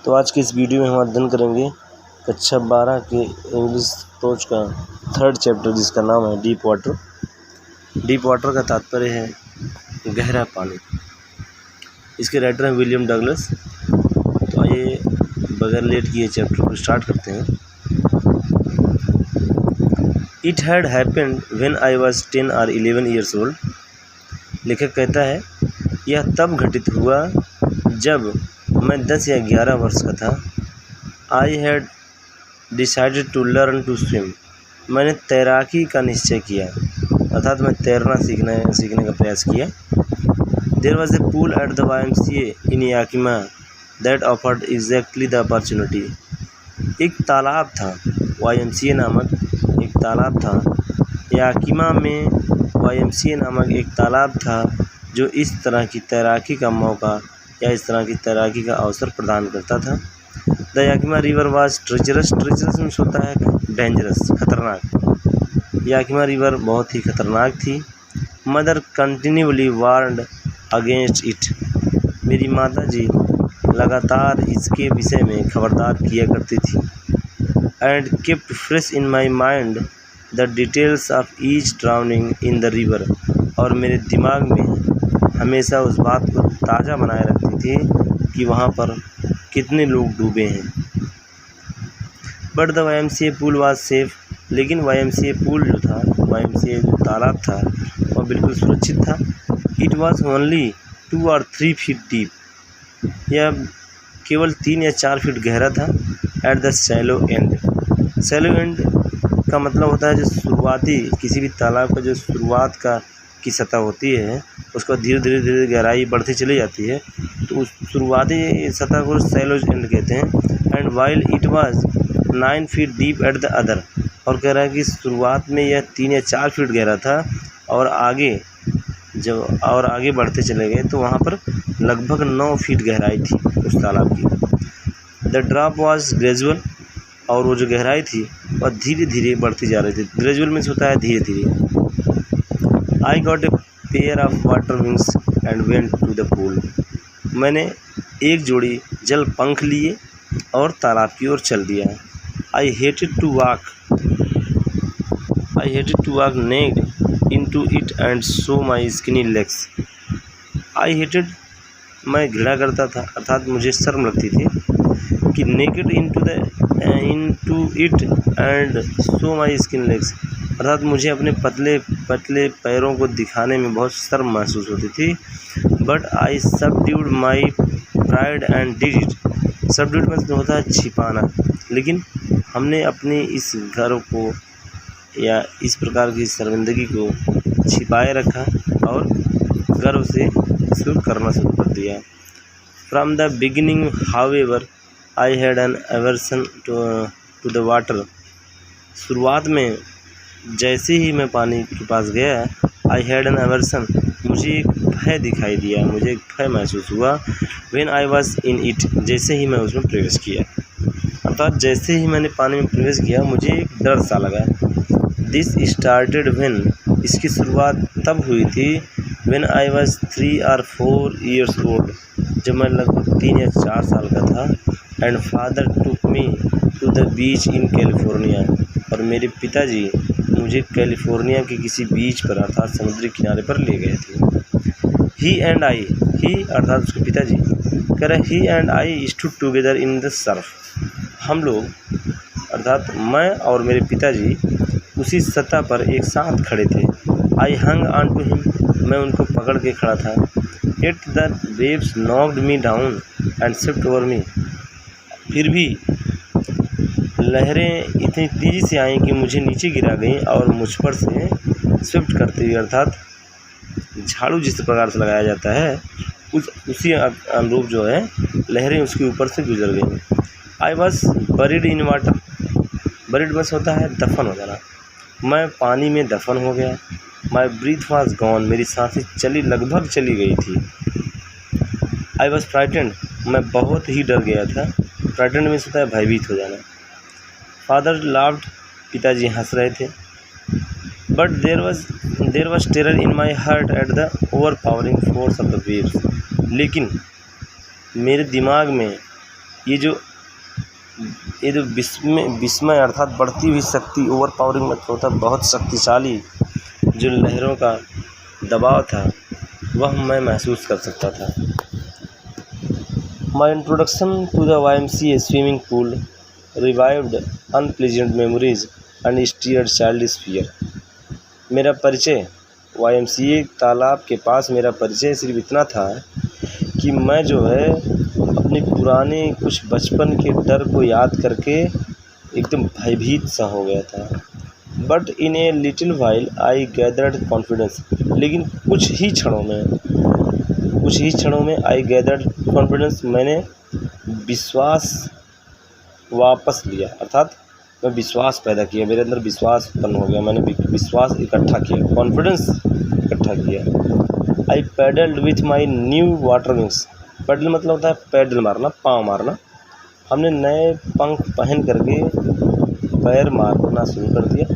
तो आज के इस वीडियो में हम अध्ययन करेंगे कक्षा 12 के इंग्लिश अप्रोच का 3rd चैप्टर, जिसका नाम है डीप वाटर। डीप वाटर का तात्पर्य है गहरा पानी। इसके राइटर हैं विलियम डगलस। तो आइए बगैर लेट किए चैप्टर को स्टार्ट करते हैं। It had happened when I was 10 or 11 years old। लेखक कहता है यह तब घटित हुआ जब मैं 10 या 11 वर्ष का था। I had decided to learn to swim. मैंने तैराकी का निश्चय किया, अर्थात मैं तैरना सीखने का प्रयास किया। There was a pool at the YMCA in Yakima that offered exactly the opportunity. एक तालाब था, YMCA नामक एक तालाब था। याकिमा में YMCA नामक एक तालाब था जो इस तरह की तैराकी का मौका या इस तरह की तैराकी का अवसर प्रदान करता था। The Yakima river was treacherous. Treacherous means होता है डेंजरस, खतरनाक। याकिमा रिवर बहुत ही खतरनाक थी। Mother continually warned against it. मेरी माता जी लगातार इसके विषय में खबरदार किया करती थी। And kept fresh in my mind the details of each drowning in the river. और मेरे दिमाग में हमेशा उस बात को ताज़ा बनाए रखती थी कि वहाँ पर कितने लोग डूबे हैं। But the YMCA pool was safe. लेकिन YMCA पूल जो था, YMCA जो तालाब था, वह बिल्कुल सुरक्षित था। It was only 2 or 3 feet deep. यह केवल 3 या 4 फीट गहरा था। At the shallow and. Shallow and का मतलब होता है जो शुरुआती, किसी भी तालाब का जो शुरुआत की सतह होती है, उसको धीरे धीरे गहराई बढ़ती चली जाती है, तो उस शुरुआती सतह को शैलो एंड कहते हैं। And while it was 9 feet deep at the other. और कह रहा है कि शुरुआत में यह 3 या 4 फीट गहरा था, और आगे बढ़ते चले गए तो वहाँ पर लगभग 9 फीट गहराई थी उस तालाब की। The drop was gradual. और वो जो गहराई थी वह धीरे धीरे बढ़ती जा रही थी। ग्रेजुअल मीन्स होता है धीरे धीरे। I got a pair of water wings and went to the pool. मैंने एक जोड़ी जल पंख लिए और तालाब की ओर चल दिया। I hated to walk naked into it and show my skinny legs. I hated, मैं घृणा करता था, अर्थात मुझे शर्म लगती थी कि naked into it and show my skin legs, अर्थात मुझे अपने पतले पतले पैरों को दिखाने में बहुत शर्म महसूस होती थी। But I subdued my pride and did it. Subdued मतलब होता है छिपाना, लेकिन हमने अपनी इस गर्व को या इस प्रकार की शर्मिंदगी को छिपाए रखा और गर्व से इसको करना शुरू कर दिया। From the beginning however I had an aversion to the water. शुरुआत में जैसे ही मैं पानी के पास गया, आई हैड एन एवर्सन, मुझे एक भय दिखाई दिया, मुझे एक भय महसूस हुआ। When I was in it, जैसे ही मैं उसमें प्रवेश किया, अर्थात जैसे ही मैंने पानी में प्रवेश किया मुझे एक डर सा लगा। दिस स्टार्टेड व्हेन, इसकी शुरुआत तब हुई थी when I was 3 or 4 years old, जब मैं लगभग 3 या 4 साल का था। And father took me to the beach in California. और मेरे पिताजी मुझे कैलिफोर्निया के किसी बीच पर, अर्थात समुद्री किनारे पर ले गए थे। ही एंड आई, ही अर्थात उसके पिताजी कह रहे, he and I stood together in the surf. हम लोग, अर्थात मैं और मेरे पिताजी उसी सतह पर एक साथ खड़े थे। आई हंग ऑन टू हिम, मैं उनको पकड़ के खड़ा था। At the waves knocked me down and Swift over me. फिर भी लहरें इतनी तेज़ी से आईं कि मुझे नीचे गिरा गईं और मुझ पर से स्विफ्ट करते हुए, अर्थात झाड़ू जिस प्रकार से लगाया जाता है उसी अनुरूप जो है लहरें उसके ऊपर से गुजर गईं। I was buried in water. Buried बस होता है दफन हो जाना। मैं पानी में दफन हो गया। माई ब्रीथ वॉज गॉन, मेरी सांसें लगभग चली गई थी। आई वॉज फ्राइटेंड, मैं बहुत ही डर गया था। फ्राइटेंड मीन्स होता है भयभीत हो जाना। फादर लाफ्ड, पिताजी हंस रहे थे। But there was terror in my heart at the over powering force of the waves. लेकिन मेरे दिमाग में ये जो विस्मय अर्थात बढ़ती हुई शक्ति, ओवर पावरिंग मतलब होता है बहुत शक्तिशाली जो लहरों का दबाव था, वह मैं महसूस कर सकता था। My introduction to the YMCA swimming pool revived unpleasant memories and stirred childish fear. मेरा परिचय YMCA तालाब के पास मेरा परिचय सिर्फ इतना था कि मैं जो है अपने पुराने कुछ बचपन के डर को याद करके एकदम भयभीत सा हो गया था। But in a little while I gathered confidence, लेकिन कुछ ही क्षणों में आई गैदर्ड कॉन्फिडेंस, मैंने विश्वास वापस लिया, अर्थात मैं विश्वास पैदा किया, मेरे अंदर विश्वास उत्पन्न हो गया, मैंने विश्वास इकट्ठा किया, कॉन्फिडेंस इकट्ठा किया। I paddled with my new water wings. Paddle मतलब होता है पैडल मारना, पाँव मारना। हमने नए पंख पहन करके पैर मारना शुरू कर दिया।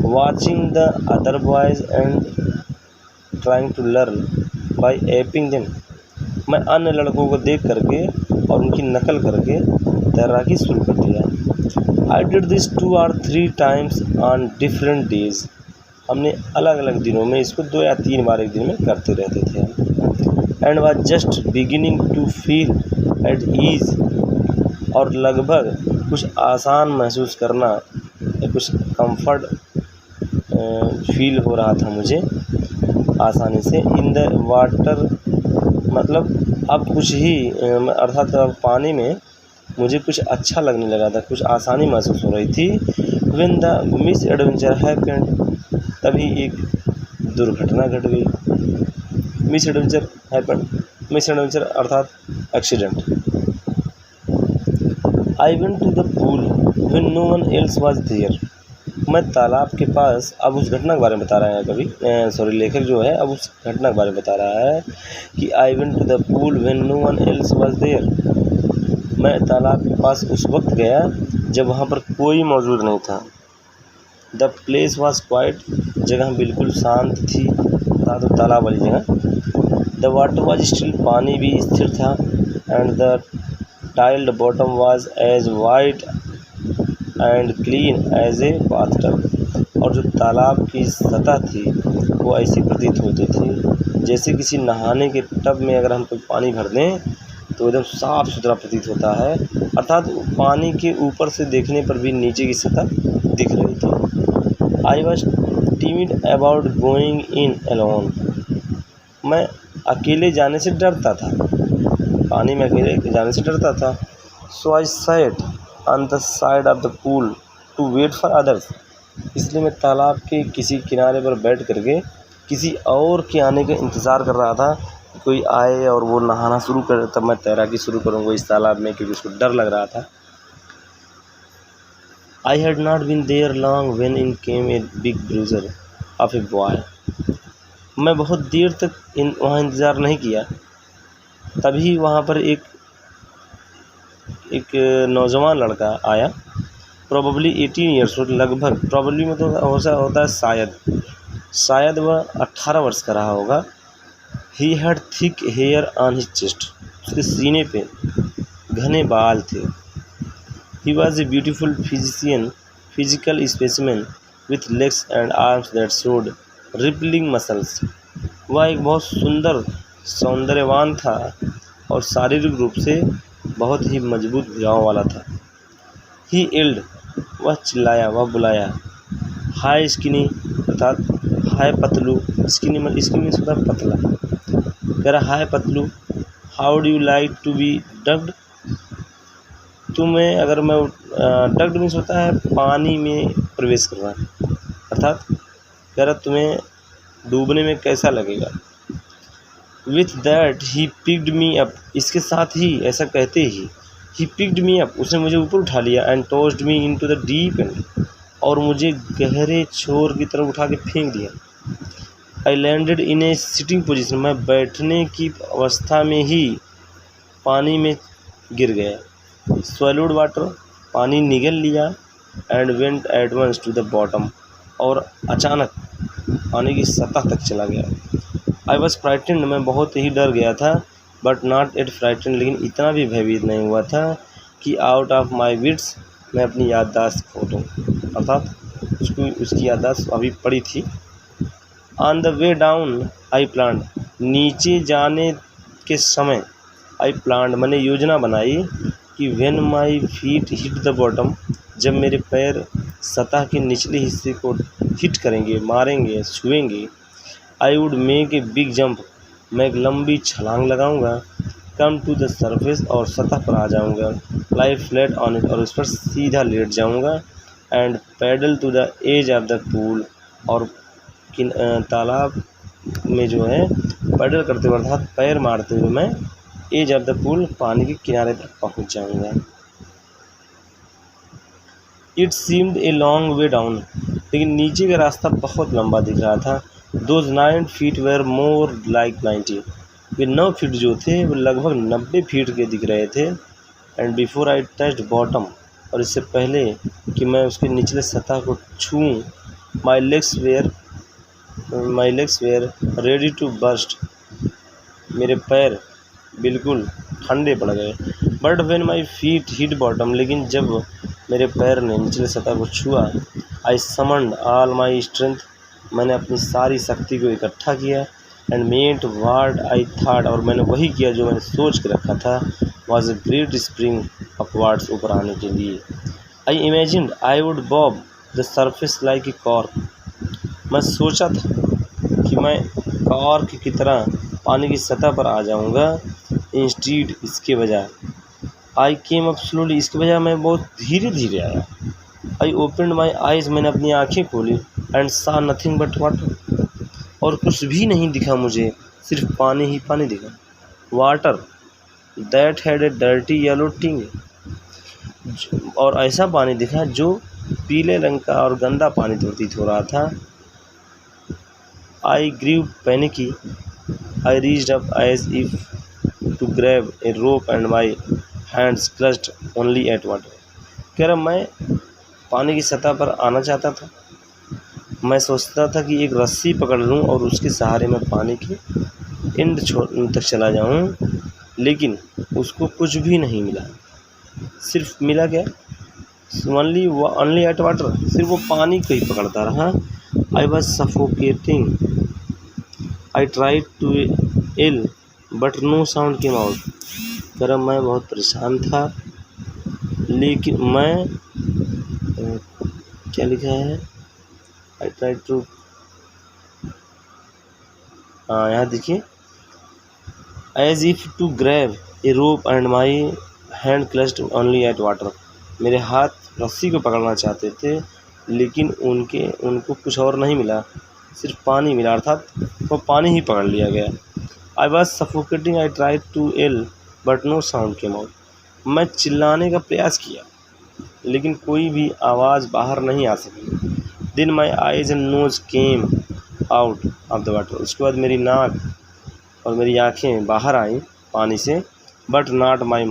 Watching the other boys and trying to learn by aping them. मैं अन्य लड़कों को देख करके और उनकी नकल करके तैराकी शुरू कर दिया। I did this 2 or 3 times on different days. हमने अलग अलग दिनों में इसको 2 या 3 बार एक दिन में करते रहते थे। And was just beginning to feel at ease, और लगभग कुछ आसान महसूस करना या कुछ कंफर्ट फील हो रहा था मुझे आसानी से। इन द वाटर मतलब अब कुछ ही अर्थात अब पानी में मुझे कुछ अच्छा लगने लगा था, कुछ आसानी महसूस हो रही थी। When the misadventure happened, तभी एक दुर्घटना घट गई। मिस एडवेंचर अर्थात accident. I went to the pool when no one else was there. मैं तालाब के पास, अब उस घटना के बारे में बता रहा है लेखक जो है अब उस घटना के बारे में बता रहा है कि I went to the pool when no one else was there. मैं तालाब के पास उस वक्त गया जब वहाँ पर कोई मौजूद नहीं था। द प्लेस वाज क्वाइट, जगह बिल्कुल शांत थी, तो तालाब वाली जगह। द वाटर वाज स्टिल, पानी भी स्थिर था। And the tiled bottom was as white and clean as a bathtub. और जो तालाब की सतह थी वो ऐसी प्रतीत होती थी जैसे किसी नहाने के टब में अगर हम कोई पानी भर दें तो एकदम साफ़ सुथरा प्रतीत होता है, अर्थात पानी के ऊपर से देखने पर भी नीचे की सतह दिख रही थी। I was timid about going in alone. मैं अकेले जाने से डरता था, पानी में अकेले जाने से डरता था। So I sat on the side of the pool to wait for others. इसलिए मैं तालाब के किसी किनारे पर बैठ करके किसी और के आने का इंतज़ार कर रहा था, कोई आए और वो नहाना शुरू करे तब मैं तैराकी शुरू करूँगा इस तालाब में, क्योंकि उसको डर लग रहा था। I had not been there long when in came a big bruiser of a boy. मैं बहुत देर तक वहाँ इंतज़ार नहीं किया, तभी वहाँ पर एक नौजवान लड़का आया, प्रोबेबली 18 ईयर्स ओल्ड, लगभग, प्रोबेबली में तो होता है शायद वह 18 वर्ष का रहा होगा। He had thick hair on his chest, उसके सीने पे घने बाल थे। He was a beautiful physical specimen with legs and arms that showed rippling muscles. वह एक बहुत सुंदर सौंदर्यवान था और शारीरिक रूप से बहुत ही मजबूत भुजाओं वाला था। ही एल्ड, वह चिल्लाया, वह बुलाया। हाय स्किनी, अर्थात हाय पतलू। स्किनी मीन्स होता है पतला। कह रहा हाय पतलू, how do you like to be ducked. तुम्हें अगर मैं डग्ड मीन्स होता है पानी में प्रवेश करना, अर्थात कह रहा तुम्हें डूबने में कैसा लगेगा। With that he picked me up, इसके साथ ही ऐसा कहते ही ही पिक्ड मी अप, उसने मुझे ऊपर उठा लिया। And tossed me into the deep and, और मुझे गहरे छोर की तरफ उठा के फेंक दिया। I landed in A sitting position, मैं बैठने की अवस्था में ही पानी में गिर गया। स्वैलोड वाटर, पानी निगल लिया। And went at once to the bottom, और अचानक पानी की सतह तक चला गया। आई वॉज फ्राइटेंड, मैं बहुत ही डर गया था। बट नॉट एट फ्राइटेंड, लेकिन इतना भी भयभीत नहीं हुआ था। कि आउट ऑफ माई विट्स, मैं अपनी याददाश्त खो दूँ, अर्थात उसकी याददाश्त अभी पड़ी थी। On the way down I planned, नीचे जाने के समय आई प्लान्ड, मैंने योजना बनाई कि when my feet hit the bottom, जब मेरे पैर सतह के निचले हिस्से को हिट करेंगे, मारेंगे, छुएंगे, I would make a big jump, मैं एक लंबी छलांग लगाऊंगा, कम टू द सरफेस, और सतह पर आ जाऊंगा, लाई फ्लैट ऑन इट, और उस पर सीधा लेट जाऊंगा, and paddle to the edge of the pool, और तालाब में जो है पैडल करते हुए अर्थात पैर मारते हुए मैं एज ऑफ द पूल, पानी के किनारे तक पहुंच जाऊंगा। It seemed a long way down, लेकिन नीचे का रास्ता बहुत लंबा दिख रहा था। Those 9 feet were more like 90, way 9 feet जो थे वो लगभग 90 फीट के दिख रहे थे। And before I touched bottom, और इससे पहले कि मैं उसके निचले सतह को छूऊं, my legs were ready to burst, मेरे पैर बिल्कुल ठंडे पड़ गए। But when my feet hit bottom, लेकिन जब मेरे पैर ने निचले सतह को छुआ, I summoned all my strength, मैंने अपनी सारी शक्ति को इकट्ठा किया, and made what I thought, और मैंने वही किया जो मैंने सोच के रखा था, was a great spring upwards, ऊपर आने के लिए। I imagined I would bob the surface like a cork, मैं सोचा था कि मैं कॉर्क की तरह पानी की सतह पर आ जाऊंगा। इंस्टीड, इसके बजाय, आई केम अप स्लोली, इसके बजाय मैं बहुत धीरे धीरे आया। आई ओपनड माई आइज, मैंने अपनी आंखें खोली, एंड सा नथिंग बट वाटर, और कुछ भी नहीं दिखा मुझे, सिर्फ पानी ही पानी दिखा। Water that had a dirty yellow टिंग, और ऐसा पानी दिखा जो पीले रंग का और गंदा पानी प्रतीत हो रहा था। I grew panicky, I reached up as if to grab a rope, and my hands clutched only at water, कह रहा मैं पानी की सतह पर आना चाहता था। मैं सोचता था कि एक रस्सी पकड़ लूं और उसके सहारे मैं पानी के एंड तक चला जाऊं, लेकिन उसको कुछ भी नहीं मिला। सिर्फ मिला क्या, ओनली एट वाटर, सिर्फ वो पानी को ही पकड़ता रहा। I was suffocating, I tried to yell but no sound came out, कह रहा मैं बहुत परेशान था, लेकिन मैं क्या लिखा है, आई ट्राइड टू, यहाँ देखिए, as if to grab a rope and my hand clutched only at water, मेरे हाथ रस्सी को पकड़ना चाहते थे, लेकिन उनको कुछ और नहीं मिला, सिर्फ पानी मिला, अर्थात वो पानी ही पकड़ लिया गया। I was suffocating, I tried to yell but no sound came out, मैं चिल्लाने का प्रयास किया, लेकिन कोई भी आवाज़ बाहर नहीं आ सकी। Then my eyes and nose came out of the water, उसके बाद मेरी नाक और मेरी आँखें बाहर आईं पानी से, बट नॉट माई माउथ,